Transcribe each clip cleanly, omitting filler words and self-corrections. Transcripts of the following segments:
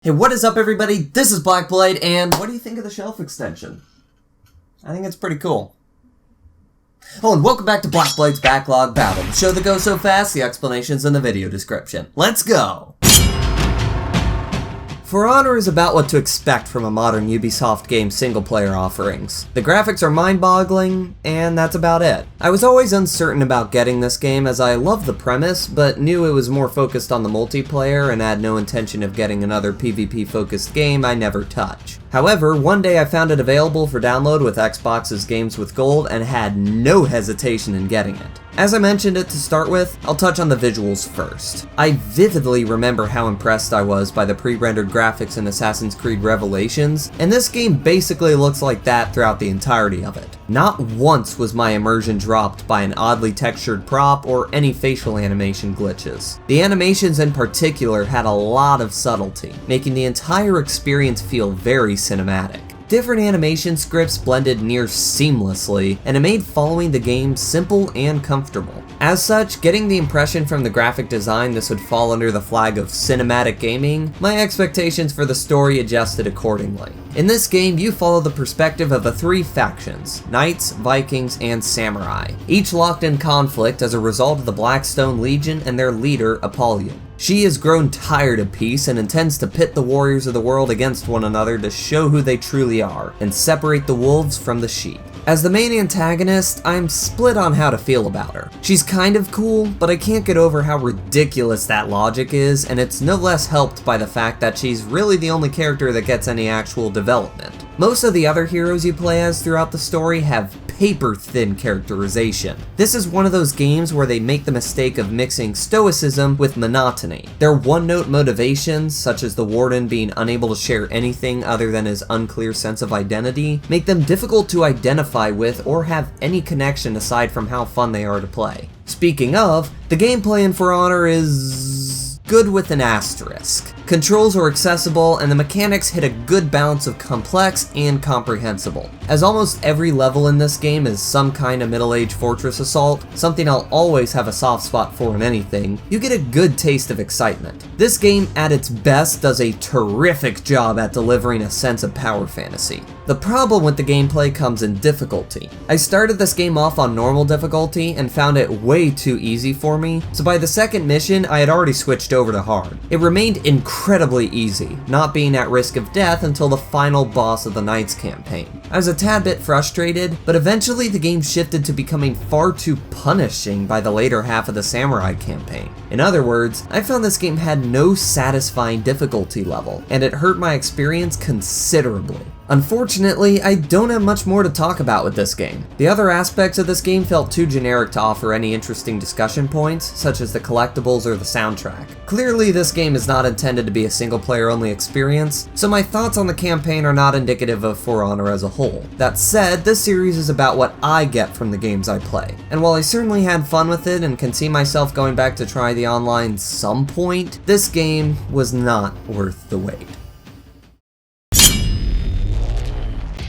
Hey, what is up everybody? This is Blackblade, and what do you think of the shelf extension? I think it's pretty cool. Oh, and welcome back to Blackblade's Backlog Babble, the show that goes so fast, the explanation's in the video description. Let's go! For Honor is about what to expect from a modern Ubisoft game single-player offerings. The graphics are mind-boggling, and that's about it. I was always uncertain about getting this game as I loved the premise, but knew it was more focused on the multiplayer and had no intention of getting another PvP-focused game I never touch. However, one day I found it available for download with Xbox's Games with Gold and had no hesitation in getting it. As I mentioned it to start with, I'll touch on the visuals first. I vividly remember how impressed I was by the pre-rendered graphics in Assassin's Creed Revelations, and this game basically looks like that throughout the entirety of it. Not once was my immersion dropped by an oddly textured prop or any facial animation glitches. The animations in particular had a lot of subtlety, making the entire experience feel very cinematic. Different animation scripts blended near seamlessly, and it made following the game simple and comfortable. As such, getting the impression from the graphic design this would fall under the flag of cinematic gaming, my expectations for the story adjusted accordingly. In this game, you follow the perspective of the three factions, Knights, Vikings, and Samurai, each locked in conflict as a result of the Blackstone Legion and their leader, Apollyon. She has grown tired of peace and intends to pit the warriors of the world against one another to show who they truly are, and separate the wolves from the sheep. As the main antagonist, I'm split on how to feel about her. She's kind of cool, but I can't get over how ridiculous that logic is, and it's no less helped by the fact that she's really the only character that gets any actual development. Most of the other heroes you play as throughout the story have paper-thin characterization. This is one of those games where they make the mistake of mixing stoicism with monotony. Their one-note motivations, such as the Warden being unable to share anything other than his unclear sense of identity, make them difficult to identify with or have any connection aside from how fun they are to play. Speaking of, the gameplay in For Honor is good with an asterisk. Controls are accessible, and the mechanics hit a good balance of complex and comprehensible. As almost every level in this game is some kind of middle-aged fortress assault, something I'll always have a soft spot for in anything, you get a good taste of excitement. This game, at its best, does a terrific job at delivering a sense of power fantasy. The problem with the gameplay comes in difficulty. I started this game off on normal difficulty and found it way too easy for me, so by the second mission I had already switched over to hard. It remained incredibly easy, not being at risk of death until the final boss of the Knights campaign. I was a tad bit frustrated, but eventually the game shifted to becoming far too punishing by the later half of the Samurai campaign. In other words, I found this game had no satisfying difficulty level, and it hurt my experience considerably. Unfortunately, I don't have much more to talk about with this game. The other aspects of this game felt too generic to offer any interesting discussion points, such as the collectibles or the soundtrack. Clearly, this game is not intended to be a single-player only experience, so my thoughts on the campaign are not indicative of For Honor as a whole. That said, this series is about what I get from the games I play, and while I certainly had fun with it and can see myself going back to try the online some point, this game was not worth the wait.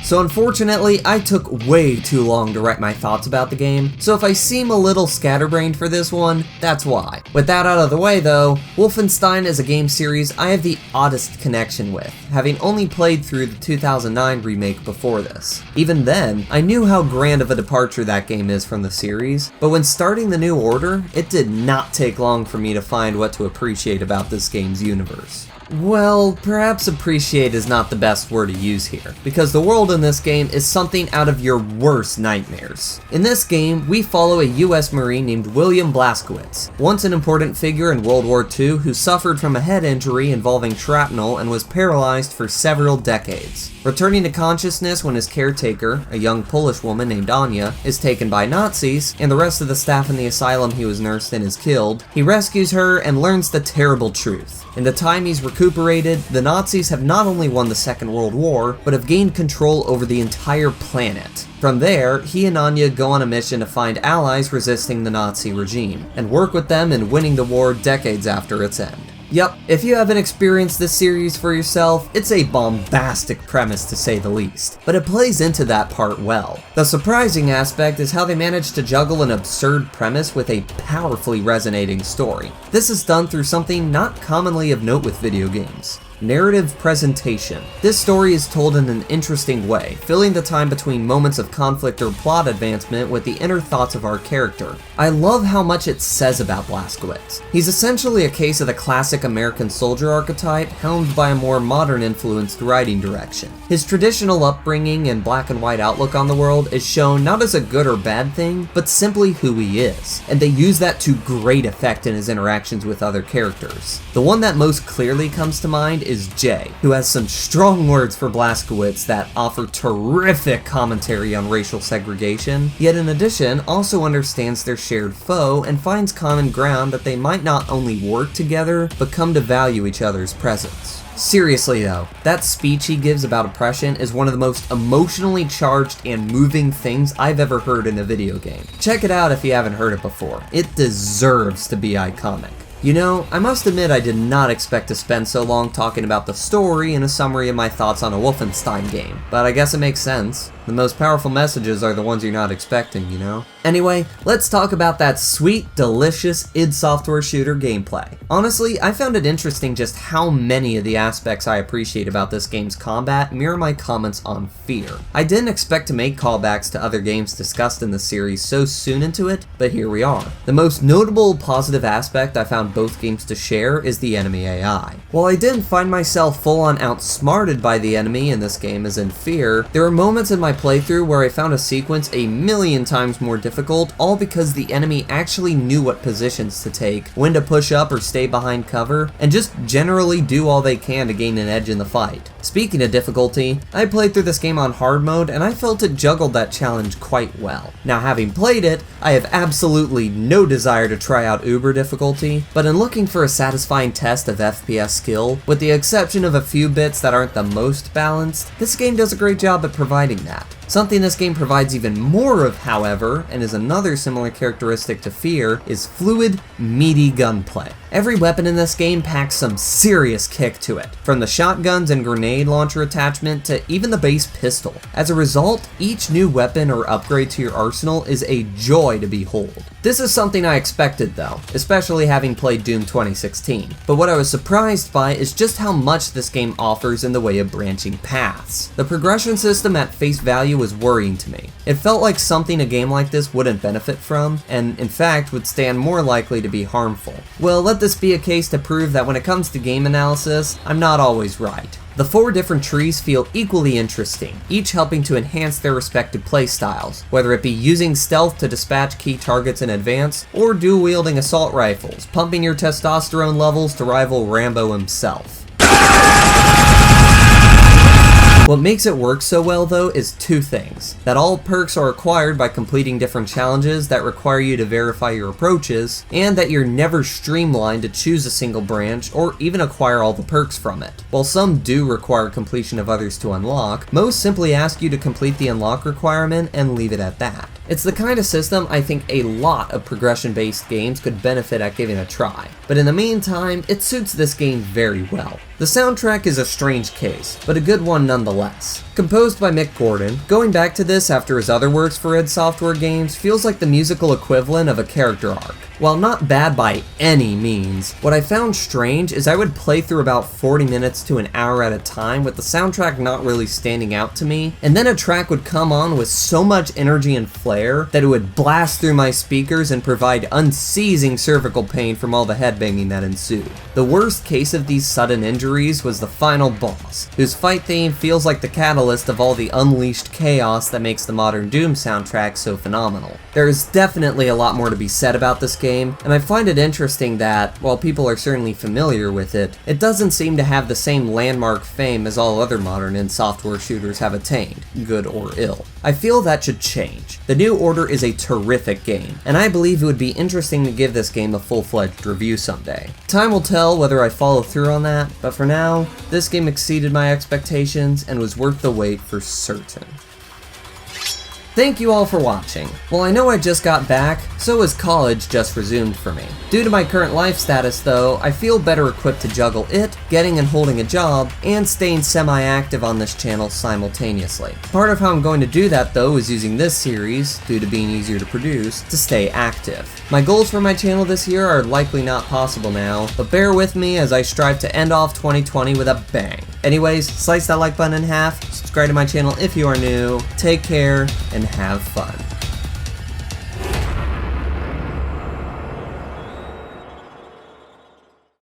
So unfortunately, I took way too long to write my thoughts about the game, so if I seem a little scatterbrained for this one, that's why. With that out of the way though, Wolfenstein is a game series I have the oddest connection with, having only played through the 2009 remake before this. Even then, I knew how grand of a departure that game is from the series, but when starting The New Order, it did not take long for me to find what to appreciate about this game's universe. Well, perhaps appreciate is not the best word to use here, because the world in this game is something out of your worst nightmares. In this game, we follow a US Marine named William Blaskowitz, once an important figure in World War II who suffered from a head injury involving shrapnel and was paralyzed for several decades. Returning to consciousness when his caretaker, a young Polish woman named Anya, is taken by Nazis, and the rest of the staff in the asylum he was nursed in is killed, he rescues her and learns the terrible truth. In the time he's recuperated, the Nazis have not only won the Second World War, but have gained control over the entire planet. From there, he and Anya go on a mission to find allies resisting the Nazi regime, and work with them in winning the war decades after its end. Yup, if you haven't experienced this series for yourself, it's a bombastic premise to say the least, but it plays into that part well. The surprising aspect is how they managed to juggle an absurd premise with a powerfully resonating story. This is done through something not commonly of note with video games. narrative presentation. This story is told in an interesting way, filling the time between moments of conflict or plot advancement with the inner thoughts of our character. I love how much it says about Blazkowicz. He's essentially a case of the classic American soldier archetype, helmed by a more modern-influenced writing direction. His traditional upbringing and black and white outlook on the world is shown not as a good or bad thing, but simply who he is, and they use that to great effect in his interactions with other characters. The one that most clearly comes to mind is Jay, who has some strong words for Blazkowicz that offer terrific commentary on racial segregation, yet in addition also understands their shared foe and finds common ground that they might not only work together, but come to value each other's presence. Seriously though, that speech he gives about oppression is one of the most emotionally charged and moving things I've ever heard in a video game. Check it out if you haven't heard it before. It deserves to be iconic. You know, I must admit I did not expect to spend so long talking about the story and a summary of my thoughts on a Wolfenstein game, but I guess it makes sense. The most powerful messages are the ones you're not expecting, you know? Anyway, let's talk about that sweet, delicious id Software shooter gameplay. Honestly, I found it interesting just how many of the aspects I appreciate about this game's combat mirror my comments on Fear. I didn't expect to make callbacks to other games discussed in the series so soon into it, but here we are. The most notable positive aspect I found both games to share is the enemy AI. While I didn't find myself full-on outsmarted by the enemy in this game as in Fear, there were moments in my playthrough where I found a sequence a million times more difficult, all because the enemy actually knew what positions to take, when to push up or stay behind cover, and just generally do all they can to gain an edge in the fight. Speaking of difficulty, I played through this game on hard mode and I felt it juggled that challenge quite well. Now having played it, I have absolutely no desire to try out Uber difficulty, but in looking for a satisfying test of FPS skill, with the exception of a few bits that aren't the most balanced, this game does a great job at providing that. Something this game provides even more of, however, and is another similar characteristic to Fear, is fluid, meaty gunplay. Every weapon in this game packs some serious kick to it, from the shotguns and grenade launcher attachment to even the base pistol. As a result, each new weapon or upgrade to your arsenal is a joy to behold. This is something I expected though, especially having played Doom 2016, but what I was surprised by is just how much this game offers in the way of branching paths. The progression system at face value was worrying to me. It felt like something a game like this wouldn't benefit from, and in fact would stand more likely to be harmful. Well, let this be a case to prove that when it comes to game analysis, I'm not always right. The 4 different trees feel equally interesting, each helping to enhance their respective playstyles, whether it be using stealth to dispatch key targets in advance, or dual-wielding assault rifles, pumping your testosterone levels to rival Rambo himself. What makes it work so well though is 2 things. That all perks are acquired by completing different challenges that require you to verify your approaches, and that you're never streamlined to choose a single branch or even acquire all the perks from it. While some do require completion of others to unlock, most simply ask you to complete the unlock requirement and leave it at that. It's the kind of system I think a lot of progression-based games could benefit at giving a try, but in the meantime, it suits this game very well. The soundtrack is a strange case, but a good one nonetheless. Composed by Mick Gordon, going back to this after his other works for id Software games feels like the musical equivalent of a character arc. While not bad by any means, what I found strange is I would play through about 40 minutes to an hour at a time with the soundtrack not really standing out to me, and then a track would come on with so much energy and flair that it would blast through my speakers and provide unceasing cervical pain from all the headbanging that ensued. The worst case of these sudden injuries was the final boss, whose fight theme feels like the catalyst of all the unleashed chaos that makes the modern Doom soundtrack so phenomenal. There is definitely a lot more to be said about this game, and I find it interesting that, while people are certainly familiar with it, it doesn't seem to have the same landmark fame as all other modern id Software shooters have attained, good or ill. I feel that should change. The New Order is a terrific game, and I believe it would be interesting to give this game a full-fledged review someday. Time will tell whether I follow through on that, but for now, this game exceeded my expectations and was worth the wait for certain. Thank you all for watching. Well, I know I just got back, so has college just resumed for me. Due to my current life status though, I feel better equipped to juggle it, getting and holding a job, and staying semi-active on this channel simultaneously. Part of how I'm going to do that though is using this series, due to being easier to produce, to stay active. My goals for my channel this year are likely not possible now, but bear with me as I strive to end off 2020 with a bang. Anyways, slice that like button in half, subscribe to my channel if you are new, take care, and have fun.